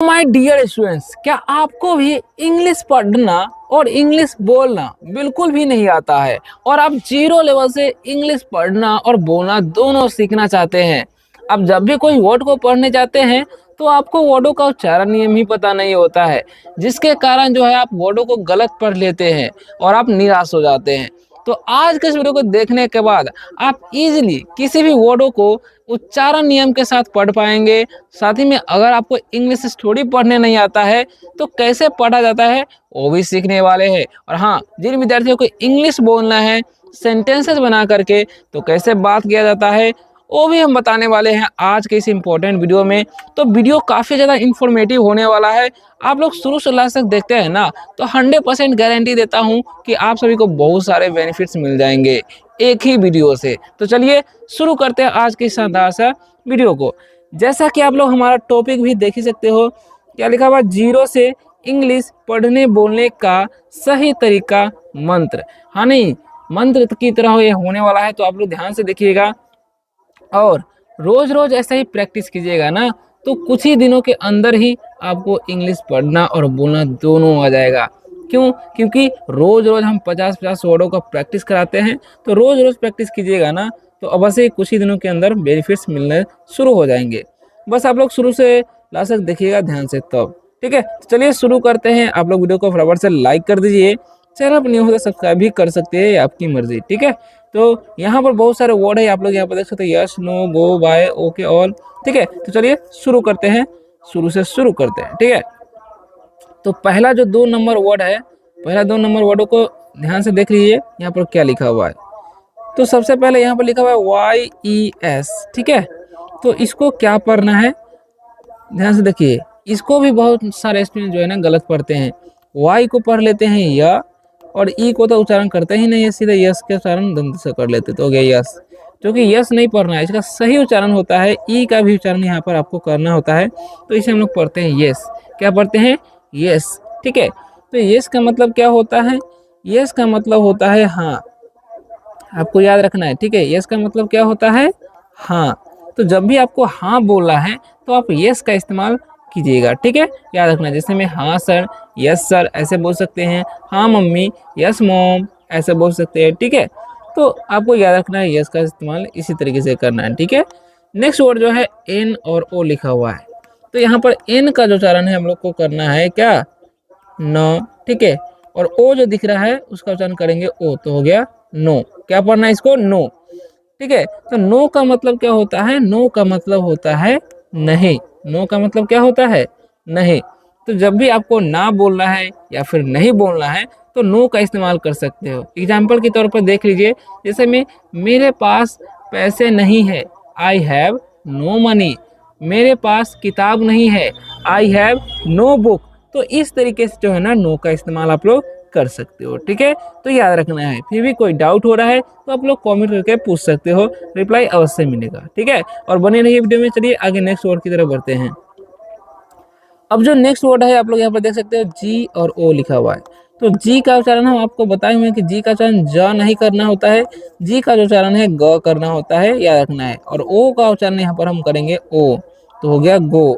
My dear students, क्या आपको भी इंग्लिश पढ़ना और इंग्लिश बोलना बिल्कुल भी नहीं आता है और आप जीरो लेवल से इंग्लिश पढ़ना और बोलना दोनों सीखना चाहते हैं। अब जब भी कोई वर्ड को पढ़ने जाते हैं तो आपको वर्डों का उच्चारण नियम ही पता नहीं होता है, जिसके कारण जो है आप वर्डों को गलत पढ़ लेते हैं और आप निराश हो जाते हैं। तो आज के इस वीडियो को देखने के बाद आप इजीली किसी भी वर्डों को उच्चारण नियम के साथ पढ़ पाएंगे। साथ ही में अगर आपको इंग्लिश स्टोरी पढ़ने नहीं आता है तो कैसे पढ़ा जाता है वो भी सीखने वाले हैं। और हाँ, जिन विद्यार्थियों को इंग्लिश बोलना है सेंटेंसेस बना करके तो कैसे बात किया जाता है वो भी हम बताने वाले हैं आज के इस इम्पोर्टेंट वीडियो में। तो वीडियो काफ़ी ज़्यादा इन्फॉर्मेटिव होने वाला है। आप लोग शुरू से लास्ट तक देखते हैं ना तो 100% गारंटी देता हूं कि आप सभी को बहुत सारे बेनिफिट्स मिल जाएंगे एक ही वीडियो से। तो चलिए शुरू करते हैं आज के शानदार सा वीडियो को। जैसा कि आप लोग हमारा टॉपिक भी देख ही सकते हो, क्या लिखा हुआ, जीरो से इंग्लिश पढ़ने बोलने का सही तरीका मंत्र। हाँ नहीं, मंत्र की तरह ये होने वाला है, तो आप लोग ध्यान से देखिएगा और रोज रोज ऐसा ही प्रैक्टिस कीजिएगा ना तो कुछ ही दिनों के अंदर ही आपको इंग्लिश पढ़ना और बोलना दोनों आ जाएगा। क्यों? क्योंकि रोज रोज हम 50-50 वर्डों का प्रैक्टिस कराते हैं, तो रोज रोज प्रैक्टिस कीजिएगा ना तो अवश्य ही कुछ ही दिनों के अंदर बेनिफिट्स मिलने शुरू हो जाएंगे। बस आप लोग शुरू से लास्ट तक देखिएगा ध्यान से, तब ठीक है। तो चलिए शुरू करते हैं। आप लोग वीडियो को फटाफट से लाइक कर दीजिए, चैनल पर न्यू हो तो सब्सक्राइब भी कर सकते हैं, आपकी मर्जी, ठीक है। तो यहाँ पर बहुत सारे वर्ड है, आप लोग यहाँ पर देख सकते हैं, यस, नो, गो, बाय, ओके, ऑल, ठीक है। तो चलिए शुरू करते हैं, शुरू से शुरू करते हैं, ठीक है। तो पहला जो 2 नंबर वर्ड है, पहला 2 नंबर वर्डों को ध्यान से देख लीजिए यहाँ पर क्या लिखा हुआ है। तो सबसे पहले यहाँ पर लिखा हुआ है YES, ठीक है। तो इसको क्या पढ़ना है ध्यान से देखिए। इसको भी बहुत सारे स्टूडेंट जो है ना गलत पढ़ते हैं। वाई को पढ़ लेते हैं य और ई को तो उच्चारण करते ही नहीं है, सीधे यस के उच्चारण दंत से कर लेते, तो हो गया यस। जो कि यस नहीं पढ़ना है, इसका सही उच्चारण होता है ई का भी उच्चारण यहाँ पर आपको करना होता है। तो इसे हम लोग पढ़ते हैं यस। क्या पढ़ते हैं? यस, ठीक है। तो यस का मतलब क्या होता है? यस का मतलब होता है हाँ, आपको याद रखना है, ठीक है। यस का मतलब क्या होता है? हाँ। तो जब भी आपको हाँ बोलना है तो आप यस का इस्तेमाल कीजिएगा, ठीक है। याद रखना, जैसे मैं हाँ सर, यस सर ऐसे बोल सकते हैं, हाँ मम्मी, यस मॉम ऐसे बोल सकते हैं, ठीक है। तो आपको याद रखना है यस का इस्तेमाल इसी तरीके से करना है, ठीक है। नेक्स्ट वर्ड जो है एन और ओ लिखा हुआ है। तो यहाँ पर एन का जो उच्चारण है हम लोग को करना है क्या? न, ठीक है। और ओ जो दिख रहा है उसका उच्चारण करेंगे ओ, तो हो गया नो। क्या पढ़ना है इसको? नो, ठीक है। तो नो का मतलब क्या होता है? नो का मतलब होता है नहीं। नो का मतलब क्या होता है? नहीं। तो जब भी आपको ना बोलना है या फिर नहीं बोलना है तो नो का इस्तेमाल कर सकते हो। एग्जाम्पल के तौर पर देख लीजिए, जैसे में मेरे पास पैसे नहीं है, आई हैव नो मनी। मेरे पास किताब नहीं है, आई हैव नो बुक। तो इस तरीके से जो है ना नो का इस्तेमाल आप लोग कर सकते हो, ठीक है। तो याद रखना है। फिर भी कोई डाउट हो रहा है तो आप लोग कमेंट करके पूछ सकते हो, रिप्लाई अवश्य मिलेगा, ठीक है। और बने रहिए वीडियो में। चलिए आगे नेक्स्ट वर्ड की तरफ बढ़ते हैं। अब जो नेक्स्ट वर्ड है आप लोग यहाँ पर देख सकते हो जी और ओ लिखा हुआ है। तो जी का उच्चारण हम आपको बताए हुए हैं कि जी का उच्चारण ज नहीं करना होता है, जी का जो उच्चारण है ग करना होता है, याद रखना है। और ओ का उच्चारण यहाँ पर हम करेंगे ओ, तो हो गया गो।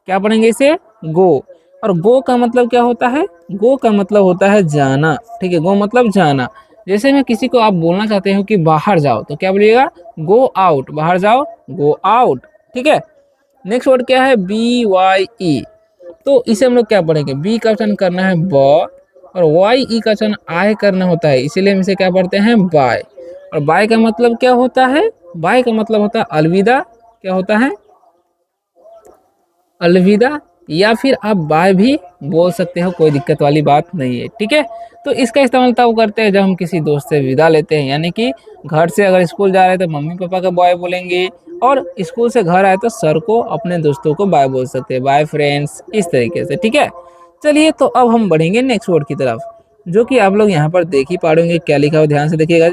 क्या पढ़ेंगे इसे? गो। और गो का मतलब क्या होता है? गो का मतलब होता है जाना, ठीक है। गो मतलब जाना। जैसे में किसी को आप बोलना चाहते हो कि बाहर जाओ तो क्या बोलिएगा? गो आउट, बाहर जाओ, गो आउट, ठीक है। नेक्स्ट वर्ड क्या है? BYE। तो इसे हम लोग क्या पढ़ेंगे? बी का उच्चारण करना है ब और वाई ई का उच्चारण आय करना होता है, इसीलिए हम इसे क्या पढ़ते हैं? बाय। और बाय का मतलब क्या होता है? बाय का मतलब होता है अलविदा। क्या होता है? अलविदा। या फिर आप बाय भी बोल सकते हो, कोई दिक्कत वाली बात नहीं है, ठीक है। तो इसका इस्तेमाल तब करते हैं जब हम किसी दोस्त से विदा लेते हैं, यानी कि घर से अगर स्कूल जा रहे हैं तो मम्मी पापा का बाय बोलेंगे और स्कूल से घर आए तो सर को, अपने दोस्तों को बाय बोल सकते हैं, बाय फ्रेंड्स, इस तरीके से, ठीक है। चलिए तो अब हम बढ़ेंगे नेक्स्ट वर्ड की तरफ, जो कि आप लोग यहाँ पर देख ही पाएंगे क्या लिखा हुआ, ध्यान से देखिएगा।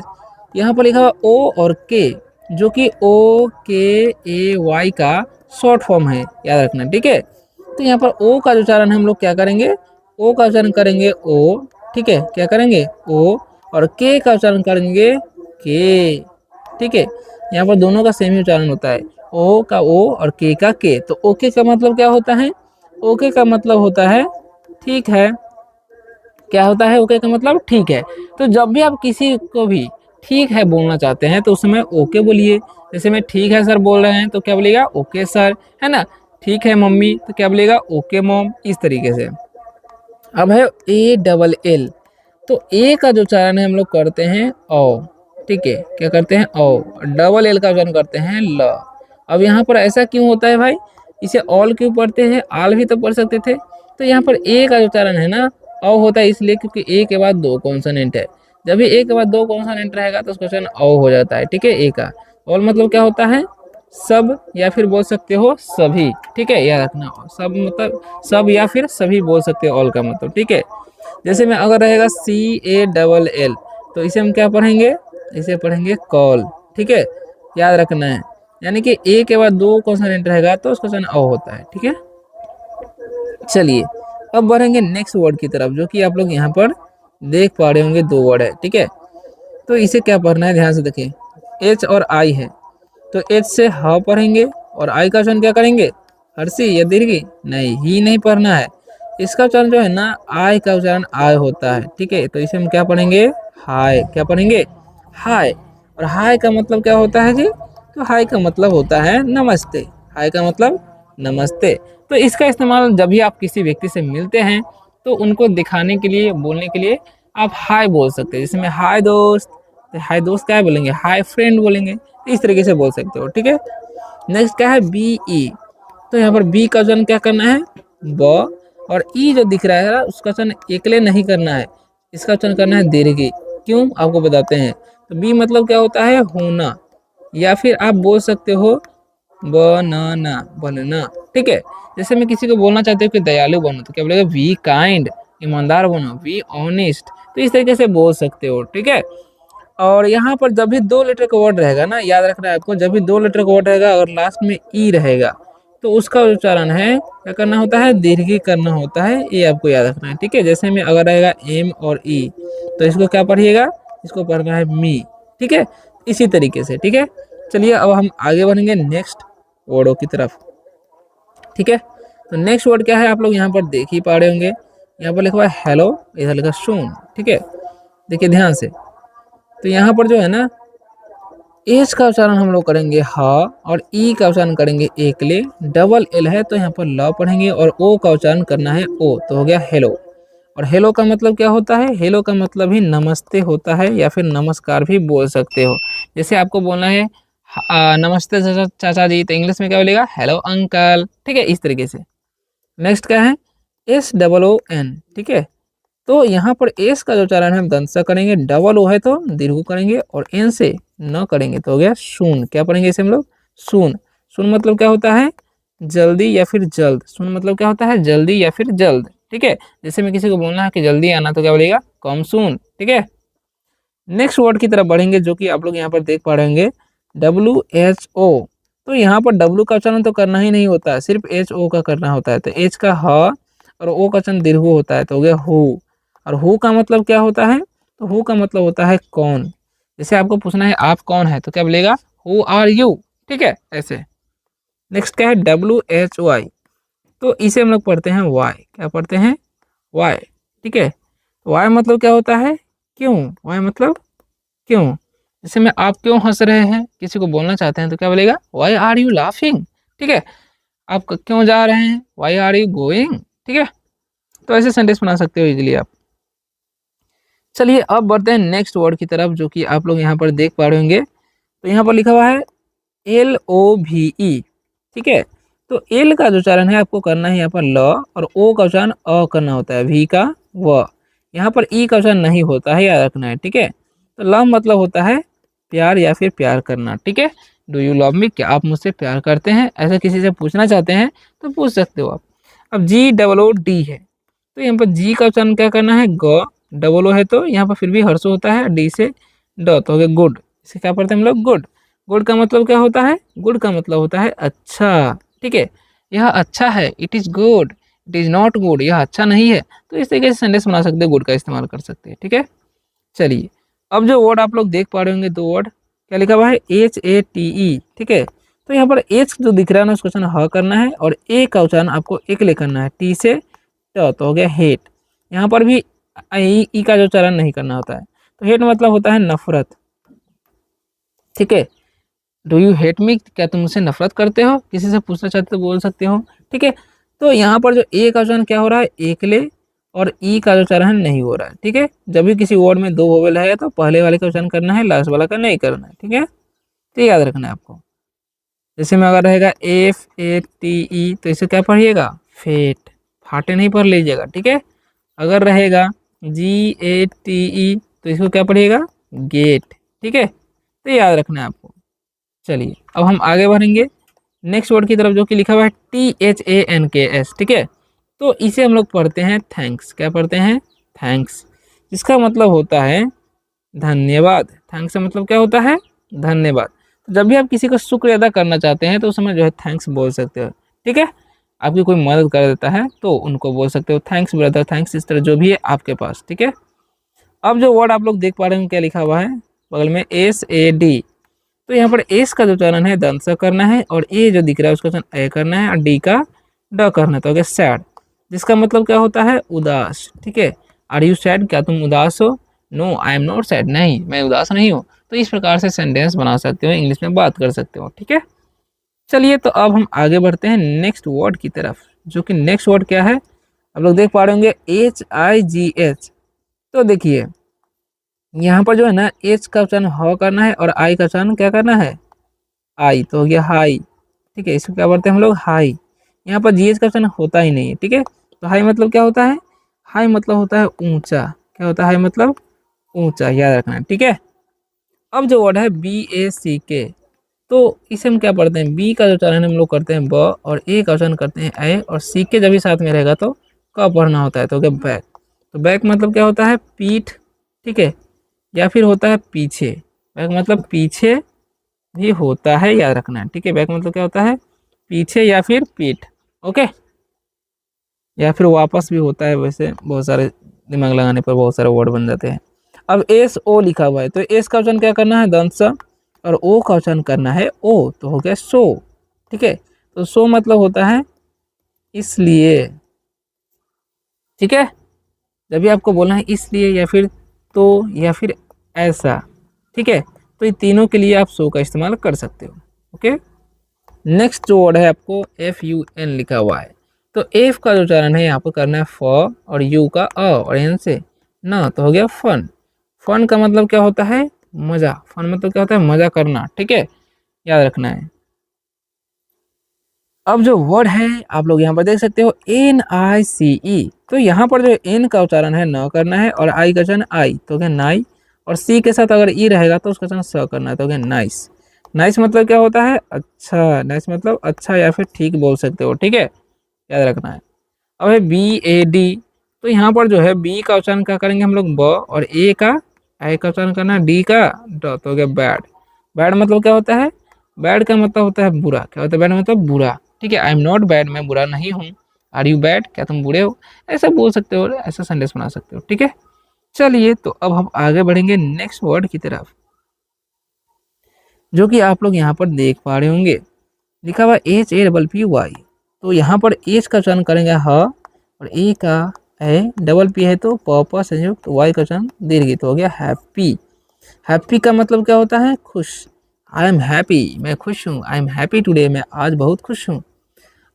यहाँ पर लिखा हुआ ओ और के, जो कि OKAY का शॉर्ट फॉर्म है, याद रखना, ठीक है। तो यहाँ पर ओ का जो उच्चारण हम लोग क्या करेंगे? ओ का उच्चारण करेंगे ओ, ठीक है। क्या करेंगे? ओ। और के का उच्चारण करेंगे के, ठीक है। यहाँ पर दोनों का सेम ही उच्चारण होता है, ओ का ओ और के का के। तो ओके का मतलब क्या होता है? ओके का मतलब होता है ठीक है। क्या होता है ओके का मतलब ठीक है। तो जब भी आप किसी को भी ठीक है बोलना चाहते हैं तो उस समय ओके बोलिए। जैसे मैं ठीक है सर बोल रहे हैं तो क्या बोलिएगा ओके सर, है ना। ठीक है मम्मी तो क्या बोलिएगा ओके मॉम, इस तरीके से। अब है ए डबल एल। तो ए का जो उच्चारण है हम लोग करते हैं ओ, ठीक है, क्या करते हैं ओ। डबल एल का उच्चारण करते हैं ल। अब यहाँ पर ऐसा क्यों होता है भाई, इसे ऑल क्यों पढ़ते हैं, आल भी तो पढ़ सकते थे। तो यहाँ पर ए का जो उच्चारण है ना औ होता है, इसलिए क्योंकि ए के बाद दो कॉन्सोनेंट है। जब भी ए के बाद दो कॉन्सोनेंट रहेगा तो उसका उच्चारण औ हो जाता है, ठीक है। ए का ऑल मतलब क्या होता है सब, या फिर बोल सकते हो सभी, ठीक है, याद रखना। सब मतलब सब या फिर सभी बोल सकते हो ऑल का मतलब, ठीक है। जैसे में अगर रहेगा सी ए डबल एल तो इसे हम क्या पढ़ेंगे, इसे पढ़ेंगे कॉल, ठीक है, याद रखना है। यानी कि ए के बाद दो कॉन्सोनेंट रहेगा तो उसका उच्चारण औ होता है, ठीक है। चलिए अब बढ़ेंगे नेक्स्ट वर्ड की तरफ, जो कि आप लोग यहाँ पर देख पा रहे होंगे, दो वर्ड है, ठीक है। तो इसे क्या पढ़ना है, ध्यान से देखिए। एच और आई है, तो एच से ह पढ़ेंगे और आई का उच्चारण क्या करेंगे, हर्षी या दीर्घी, नहीं ही नहीं पढ़ना है। इसका उच्चारण जो है ना आई का उच्चारण आय होता है, ठीक है। तो इसे हम क्या पढ़ेंगे हाय, क्या पढ़ेंगे हाय। और हाय का मतलब क्या होता है जी, तो हाय का मतलब होता है नमस्ते। हाय का मतलब नमस्ते। तो इसका इस्तेमाल जब भी आप किसी व्यक्ति से मिलते हैं तो उनको दिखाने के लिए, बोलने के लिए आप हाय बोल सकते हैं। जिसमें हाय दोस्त, तो हाय दोस्त क्या बोलेंगे, हाय फ्रेंड बोलेंगे, इस तरीके से बोल सकते हो, ठीक है। नेक्स्ट क्या है बी ई। तो यहाँ पर बी का उच्चारण क्या करना है ब, और ई जो दिख रहा है ना उसका उच्चारण एकले नहीं करना है, इसका उच्चारण करना है दीर्घी। क्यों आपको बताते हैं। तो बी मतलब क्या होता है होना, या फिर आप बोल सकते हो बनाना, बनना, ठीक है। जैसे मैं किसी को बोलना चाहती हूँ कि दयालु बनो तो क्या बोलेगा वी काइंड, ईमानदार बनो, वी ऑनेस्ट, तो इस तरीके से बोल सकते हो, ठीक है। और यहाँ पर जब भी दो लेटर का वर्ड रहेगा ना, याद रखना है आपको, जब भी दो लेटर का वर्ड रहेगा और लास्ट में ई रहेगा तो उसका उच्चारण है क्या करना होता है, दीर्घी करना होता है, ये आपको याद रखना है, ठीक है। जैसे में अगर रहेगा एम और ई तो इसको क्या पढ़िएगा, इसको पढ़ना है मी, ठीक है, इसी तरीके से, ठीक है। चलिए अब हम आगे बढ़ेंगे नेक्स्ट वर्डों की तरफ, ठीक है। तो नेक्स्ट वर्ड क्या है आप लोग यहाँ पर देख ही पा रहे होंगे, यहाँ पर लिखा हुआ है हेलो, इधर लिखा सून, ठीक है। देखिए ध्यान से, तो यहाँ पर जो है ना एच का उच्चारण हम लोग करेंगे हा, और ई का उच्चारण करेंगे एकले। डबल एल है तो यहाँ पर ल पढ़ेंगे, और ओ का उच्चारण करना है ओ, तो हो गया हेलो। और हेलो का मतलब क्या होता है, हेलो का मतलब ही नमस्ते होता है, या फिर नमस्कार भी बोल सकते हो। जैसे आपको बोलना है नमस्ते चाचा चाचा जी, तो इंग्लिश में क्या बोलेगा हेलो अंकल, ठीक है, इस तरीके से। नेक्स्ट क्या है एस डबल ओ एन, ठीक है। तो यहाँ पर एस का जो उच्चारण है हम दंत से करेंगे, डबल ओ है तो दीर्घ करेंगे, और एन से न करेंगे तो हो गया सून। क्या पढ़ेंगे इसे हम लोग सून। सून मतलब क्या होता है जल्दी या फिर जल्द। सून मतलब क्या होता है जल्दी या फिर जल्द, ठीक है। जैसे मैं किसी को बोलना है कि जल्दी आना तो क्या बोलेगा कम सून, ठीक है। नेक्स्ट वर्ड की तरफ बढ़ेंगे, जो कि आप लोग यहाँ पर देख पा रहे होंगे डब्ल्यू एच ओ। तो यहाँ पर डब्ल्यू का उच्चारण तो करना ही नहीं होता है, सिर्फ एच ओ का करना होता है। तो एच का ह और ओ का उच्चारण दीर्घ होता है, तो हो गया हु। और हु का मतलब क्या होता है, तो हु का मतलब होता है कौन। जैसे आपको पूछना है आप कौन है तो क्या बोलेगा हु आर यू, ठीक है, ऐसे। नेक्स्ट क्या है डब्ल्यू एच वाई। तो इसे हम लोग पढ़ते हैं वाई, क्या पढ़ते हैं वाई, ठीक है। वाई मतलब क्या होता है क्यों, वाई मतलब क्यों। जैसे में आप क्यों हंस रहे हैं, किसी को बोलना चाहते हैं तो क्या बोलेगा वाई आर यू लाफिंग, ठीक है। आप क्यों जा रहे हैं वाई आर यू गोइंग, ठीक है। तो ऐसे सेंटेंस बना सकते हो इजीली आप। चलिए अब बढ़ते हैं नेक्स्ट वर्ड की तरफ, जो कि आप लोग यहाँ पर देख पा रहे होंगे। तो यहाँ पर लिखा हुआ है एल ओ भी ई, ठीक है। तो एल का जो उच्चारण है आपको करना है यहाँ पर ल, और ओ का उच्चारण अ करना होता है, भी का व। यहाँ पर ई का उच्चारण नहीं होता है, याद रखना है, ठीक है। तो ल मतलब होता है प्यार या फिर प्यार करना, ठीक है। डू यू लव मी, क्या आप मुझसे प्यार करते हैं, ऐसा किसी से पूछना चाहते हैं तो पूछ सकते हो आप। अब जी डबल ओ डी है, तो यहाँ पर जी का उच्चारण क्या करना है ग, डबल ओ है तो यहाँ पर फिर भी हर्ष होता है, डी से ड, तो हो गया गुड। इसे क्या पढ़ते हैं हम लोग गुड। गुड का मतलब क्या होता है, गुड का मतलब होता है अच्छा, ठीक है। यह अच्छा है, it is good, it is not good, यह अच्छा नहीं है। तो इस तरीके से सेंटेंस बना सकते हैं, गुड का इस्तेमाल कर सकते हैं, ठीक है। चलिए अब जो वर्ड आप लोग देख पा रहे होंगे, दो वर्ड क्या लिखा हुआ है एच ए टी ई, ठीक है। तो यहाँ पर एच जो दिख रहा है ना उसका उच्चारण ह करना है और ए का उच्चारण आपको एक ले करना है, टी से ट, तो हो गया हेट। यहाँ पर भी ई का जो उच्चारण नहीं करना होता है। तो हेट मतलब होता है नफरत, ठीक है। डू यू हेट मी, क्या तुम मुझसे नफरत करते हो, किसी से पूछना चाहते हो तो बोल सकते हो, ठीक है। तो यहाँ पर जो ए का उच्चारण क्या हो रहा है, एकले, और ई का जो उच्चारण नहीं हो रहा है, ठीक है। जब भी किसी वर्ड में दो वोवेल है तो पहले वाले का उच्चारण करना है, लास्ट वाला का नहीं करना है, ठीक है। तो याद रखना है आपको। जैसे में अगर रहेगा एफ ए टी ई तो इसे क्या पढ़िएगा, फेट, फाटे नहीं पढ़ लीजिएगा, ठीक है। अगर रहेगा जी ए टी ई तो इसको क्या पढ़िएगा, गेट, ठीक है। तो याद रखना है आपको। चलिए अब हम आगे बढ़ेंगे नेक्स्ट वर्ड की तरफ जो कि लिखा हुआ है THANKS, ठीक है। तो इसे हम लोग पढ़ते हैं थैंक्स, क्या पढ़ते हैं, थैंक्स, जिसका मतलब होता है धन्यवाद। थैंक्स का मतलब क्या होता है, धन्यवाद। तो जब भी आप किसी का शुक्र अदा करना चाहते हैं तो उस समय जो है थैंक्स बोल सकते हो, ठीक है। आपकी कोई मदद कर देता है तो उनको बोल सकते हो थैंक्स ब्रदर, थैंक्स, इस तरह जो भी है आपके पास, ठीक है। अब जो वर्ड आप लोग देख पा रहे हैं क्या लिखा हुआ है बगल में, SAD। तो यहाँ पर एस का जो उच्चारण है दंत से करना है और ए जो दिख रहा है उसका उच्चारण ए करना है और डी का ड करना है, तो हो गया सैड, जिसका मतलब क्या होता है, उदास, ठीक है। आर यू सैड, क्या तुम उदास हो, no I am not sad, नहीं मैं उदास नहीं हूँ। तो इस प्रकार से सेंटेंस बना सकते हो, इंग्लिश में बात कर सकते हो, ठीक है। चलिए तो अब हम आगे बढ़ते हैं नेक्स्ट वर्ड की तरफ, जो कि नेक्स्ट वर्ड क्या है आप लोग देख पा रहे होंगे, HIGH। तो देखिए यहाँ पर जो है ना एच का उच्चारण ह करना है और आई का उच्चारण क्या करना है, आई, तो हो गया हाई, ठीक है। इसको क्या बोलते हैं हम लोग, हाई। यहाँ पर जीएच का उच्चारण होता ही नहीं है, ठीक है। तो हाई मतलब क्या होता है, हाई मतलब होता है ऊंचा, क्या होता है हाई मतलब ऊंचा, याद रखना है, ठीक है। अब जो वर्ड है BACK, तो इसे हम क्या पढ़ते हैं, बी का जो उच्चारण हम लोग करते हैं ब और ए का उच्चारण करते हैं ए, और सी के जब भी साथ में रहेगा तो क पढ़ना होता है, तो हो गया बैक। तो बैक मतलब क्या होता है, पीठ, ठीक है, या फिर होता है पीछे। बैक मतलब पीछे भी होता है, याद रखना है, ठीक है। बैक मतलब क्या होता है, पीछे या फिर पीठ, ओके, या फिर वापस भी होता है। वैसे बहुत सारे दिमाग लगाने पर बहुत सारे वर्ड बन जाते हैं। अब SO लिखा हुआ है तो एस का उच्चारण क्या करना है, दंत स, और ओ का उच्चारण करना है ओ, तो हो गया सो, ठीक है। तो सो मतलब होता है इसलिए, ठीक है। जब भी आपको बोलना है इसलिए या फिर तो या फिर ऐसा, ठीक है, तो ये तीनों के लिए आप सो का इस्तेमाल कर सकते हो, ओके। नेक्स्ट जो वर्ड है आपको FUN लिखा हुआ है, तो एफ का जो उच्चारण है यहाँ पर करना है फ, और यू का अ, और एन से ना, तो हो गया फन। फन का मतलब क्या होता है, मजा, फन मतलब क्या होता है, मजा करना, ठीक है, याद रखना है। अब जो वर्ड है आप लोग यहाँ पर देख सकते हो NICE, तो यहाँ पर जो एन का उच्चारण है न करना है और आई का उच्चारण आई, तो क्या नाई, और सी के साथ अगर ई रहेगा तो उसका उच्चारण स करना है, तो क्या नाइस। नाइस मतलब क्या होता है, अच्छा, नाइस मतलब अच्छा या फिर ठीक बोल सकते हो, ठीक है, याद रखना है। अब है BAD, तो यहाँ पर जो है बी का उच्चारण क्या करेंगे हम लोग ब, और ए का आई का उच्चारण करना है डी का ड, तो हो गया बैड। बैड मतलब क्या होता है, बैड का मतलब होता है बुरा, क्या होता है बैड मतलब बुरा, ठीक है। आई एम नॉट बैड, मैं बुरा नहीं हूँ। आर यू बैड, क्या तुम बुरे हो, ऐसा बोल सकते हो, ऐसा सेंटेंस बना सकते हो, ठीक है। चलिए तो अब हम आगे बढ़ेंगे नेक्स्ट वर्ड की तरफ, जो कि आप लोग यहाँ पर देख पा रहे होंगे, लिखा हुआ HAPPY। तो यहाँ पर एच का उच्चारण करेंगे ह, और ए का ए, डबल पी है तो प संयुक्त, वाई का उच्चारण दीर्घ, तो हो गया हैप्पी। हैप्पी का मतलब क्या होता है, खुश, आई एम हैप्पी, मैं खुश हूँ, आई एम हैप्पी टुडे, मैं आज बहुत खुश हूँ।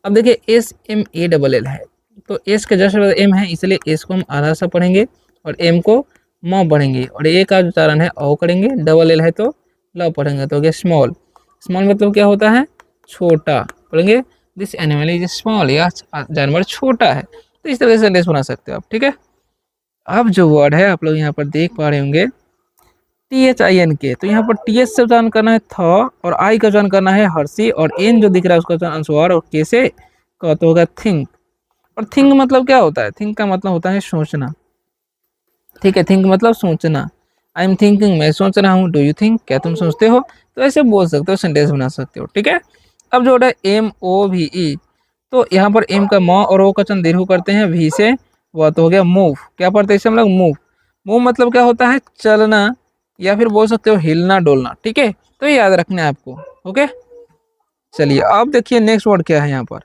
अब देखिए SMALL है, तो एस के जस्ट एम है इसलिए एस को हम आधा सा पढ़ेंगे और एम को म पढ़ेंगे, और ए का उच्चारण है ओ करेंगे, डबल एल है तो ल पढ़ेंगे, तो हो गया स्मॉल। स्मॉल मतलब क्या होता है, छोटा, पढ़ेंगे दिस एनिमल इज स्मॉल, या जानवर छोटा है। तो इस तरह से सेंटेंस बना सकते हो आप, ठीक है। अब जो वर्ड है आप लोग यहाँ पर देख पा रहे होंगे THINK, तो यहाँ पर TH से उच्चारण करना है थ, और आई का उच्चारण करना है हर्षी, और एन जो दिख रहा है उसका उच्चारण अनुस्वार, और के से का तो होगा थिंक। और थिंक मतलब क्या होता है, थिंक का मतलब होता है सोचना, ठीक है। थिंक मतलब सोचना, आई एम थिंकिंग, मैं सोच रहा हूँ, डू यू थिंक, क्या तुम सोचते हो, तो ऐसे बोल सकते हो, सेंटेंस बना सकते हो, ठीक है। अब जो है MOVE, तो यहाँ पर एम का म और ओ का उच्चारण दीर्घ करते हैं, वी से वह, तो हो गया मूव। क्या पढ़ते हैं इसे हम लोग, मूव। मूव मतलब क्या होता है, चलना, या फिर बोल सकते हो हिलना डोलना, ठीक है। तो ये याद रखना है आपको, ओके। चलिए अब देखिए नेक्स्ट वर्ड क्या है यहाँ पर।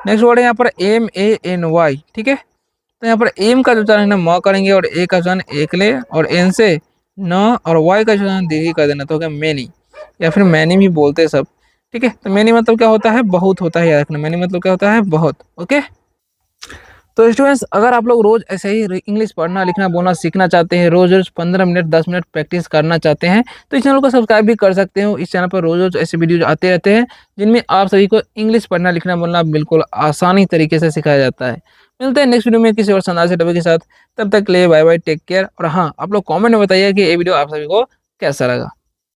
नेक्स्ट वर्ड है यहाँ पर MANY, ठीक है। तो यहाँ पर एम का जो उच्चारण है म करेंगे और ए का उच्चारण एकले और एन से न और वाई का उच्चारण दीदी कर देना, तो हो गया मैनी या फिर मैनी भी बोलते हैं सब, ठीक है। तो मैनी मतलब क्या होता है, बहुत होता है, याद रखना। मैनी मतलब क्या होता है, बहुत। ओके। तो स्टूडेंट्स, अगर आप लोग रोज ऐसे ही इंग्लिश पढ़ना लिखना बोलना सीखना चाहते हैं, रोज रोज 15 मिनट 10 मिनट प्रैक्टिस करना चाहते हैं, तो इस चैनल को सब्सक्राइब भी कर सकते हो। इस चैनल पर रोज रोज ऐसे वीडियो आते रहते हैं जिनमें आप सभी को इंग्लिश पढ़ना लिखना बोलना बिल्कुल आसानी तरीके से सिखाया जाता है। मिलते हैं नेक्स्ट वीडियो में किसी और शानदार से टॉपिक के साथ। तब तक के लिए बाय बाय, टेक केयर। और हाँ, आप लोग कॉमेंट में बताइए कि ये वीडियो आप सभी को कैसा लगा।